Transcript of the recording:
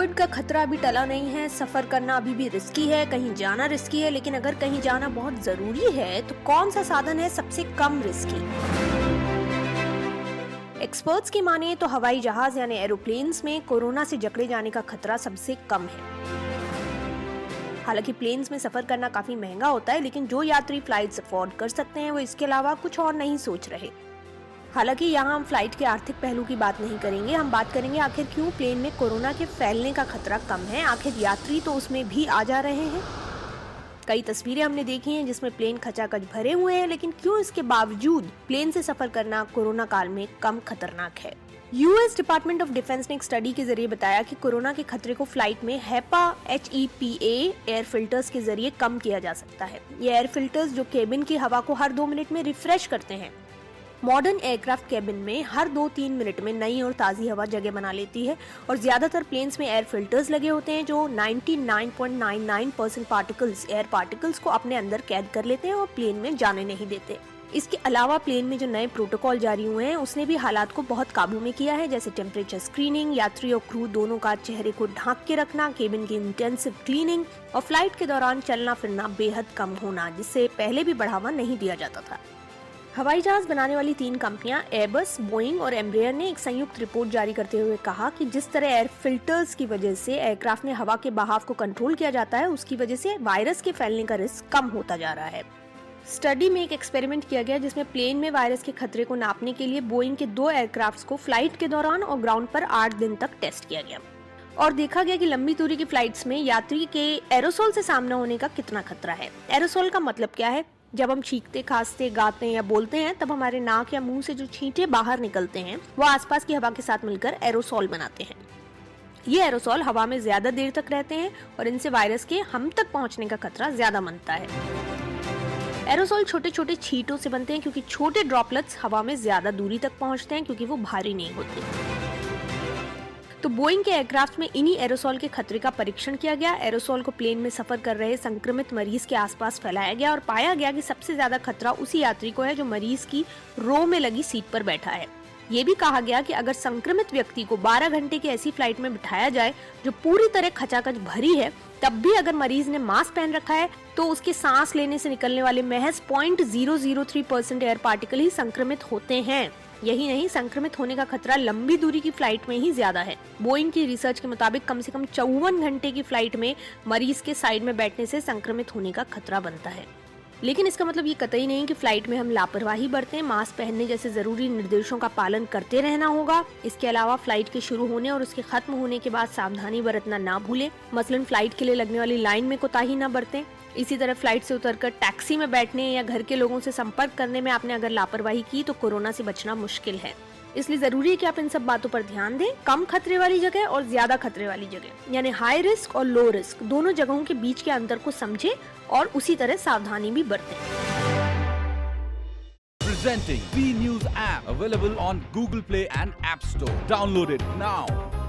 Covid का खतरा अभी टला नहीं है, सफर करना अभी भी रिस्की है, कहीं जाना रिस्की है, लेकिन अगर कहीं जाना बहुत जरूरी है तो कौन सा साधन है सबसे कम रिस्की? एक्सपर्ट्स की माने तो हवाई जहाज यानी एरोप्लेन्स में कोरोना से जकड़े जाने का खतरा सबसे कम है। हालांकि प्लेन्स में सफर करना काफी महंगा होता है, लेकिन जो यात्री फ्लाइट्स अफोर्ड कर सकते हैं वो इसके अलावा कुछ और नहीं सोच रहे। हालांकि यहाँ हम फ्लाइट के आर्थिक पहलू की बात नहीं करेंगे, हम बात करेंगे आखिर क्यों प्लेन में कोरोना के फैलने का खतरा कम है, आखिर यात्री तो उसमें भी आ जा रहे हैं। कई तस्वीरें हमने देखी हैं जिसमें प्लेन खचाखच भरे हुए हैं, लेकिन क्यों इसके बावजूद प्लेन से सफर करना कोरोना काल में कम खतरनाक है। यूएस डिपार्टमेंट ऑफ डिफेंस ने एक स्टडी के जरिए बताया कि कोरोना के खतरे को फ्लाइट में HEPA एयर फिल्टर्स के जरिए कम किया जा सकता है। ये एयर फिल्टर्स जो केबिन की हवा को हर 2 मिनट में रिफ्रेश करते हैं। मॉडर्न एयरक्राफ्ट केबिन में हर 2-3 मिनट में नई और ताज़ी हवा जगह बना लेती है और ज्यादातर प्लेन्स में एयर फिल्टर्स लगे होते हैं जो 99.99% एयर पार्टिकल्स को अपने अंदर कैद कर लेते हैं और प्लेन में जाने नहीं देते। इसके अलावा प्लेन में जो नए प्रोटोकॉल जारी हुए हैं उसने भी हालात को बहुत काबू में किया है, जैसे टेम्परेचर स्क्रीनिंग, यात्री और क्रू दोनों का चेहरे को ढक के रखना, केबिन की इंटेंसिव क्लीनिंग और फ्लाइट के दौरान चलना फिरना बेहद कम होना, जिससे पहले भी बढ़ावा नहीं दिया जाता था। हवाई जहाज बनाने वाली 3 कंपनियां एयरबस, बोइंग और एम्ब्रेयर ने एक संयुक्त रिपोर्ट जारी करते हुए कहा कि जिस तरह एयर फिल्टर्स की वजह से एयरक्राफ्ट में हवा के बहाव को कंट्रोल किया जाता है, उसकी वजह से वायरस के फैलने का रिस्क कम होता जा रहा है। स्टडी में एक एक्सपेरिमेंट किया गया जिसमें प्लेन में वायरस के खतरे को नापने के लिए बोइंग के 2 एयरक्राफ्ट को फ्लाइट के दौरान और ग्राउंड पर 8 दिन तक टेस्ट किया गया और देखा गया कि लंबी दूरी की फ्लाइट्स में यात्री के एरोसोल से सामना होने का कितना खतरा है। एरोसोल का मतलब क्या है? जब हम छींकते, खांसते, गाते या बोलते हैं तब हमारे नाक या मुंह से जो छींटे बाहर निकलते हैं वो आसपास की हवा के साथ मिलकर एरोसोल बनाते हैं। ये एरोसोल हवा में ज्यादा देर तक रहते हैं और इनसे वायरस के हम तक पहुंचने का खतरा ज्यादा बनता है। एरोसोल छोटे छोटे छींटों से बनते हैं क्योंकि छोटे ड्रॉपलेट्स हवा में ज्यादा दूरी तक पहुंचते हैं क्योंकि वो भारी नहीं होते। तो बोइंग के एयरक्राफ्ट में इन्हीं एरोसोल के खतरे का परीक्षण किया गया। एरोसोल को प्लेन में सफर कर रहे संक्रमित मरीज के आसपास फैलाया गया और पाया गया कि सबसे ज्यादा खतरा उसी यात्री को है जो मरीज की रो में लगी सीट पर बैठा है। ये भी कहा गया कि अगर संक्रमित व्यक्ति को 12 घंटे की ऐसी फ्लाइट में बिठाया जाए जो पूरी तरह खचाखच भरी है, तब भी अगर मरीज ने मास्क पहन रखा है तो उसके सांस लेने से निकलने वाले महज 0.003% एयर पार्टिकल ही संक्रमित होते हैं। यही नहीं, संक्रमित होने का खतरा लंबी दूरी की फ्लाइट में ही ज्यादा है। बोइंग की रिसर्च के मुताबिक कम से कम 54 घंटे की फ्लाइट में मरीज के साइड में बैठने से संक्रमित होने का खतरा बनता है। लेकिन इसका मतलब ये कतई नहीं कि फ्लाइट में हम लापरवाही बरतें। मास्क पहनने जैसे जरूरी निर्देशों का पालन करते रहना होगा। इसके अलावा फ्लाइट के शुरू होने और उसके खत्म होने के बाद सावधानी बरतना ना भूलें। मसलन फ्लाइट के लिए लगने वाली लाइन में कोताही ना बरतें। इसी तरह फ्लाइट से उतरकर टैक्सी में बैठने या घर के लोगों से संपर्क करने में आपने अगर लापरवाही की तो कोरोना से बचना मुश्किल है। इसलिए जरूरी है कि आप इन सब बातों पर ध्यान दें। कम खतरे वाली जगह और ज्यादा खतरे वाली जगह यानी हाई रिस्क और लो रिस्क दोनों जगहों के बीच के अंतर को समझें और उसी तरह सावधानी भी बरतें। Presenting V News app available on Google Play and App Store. Download it now.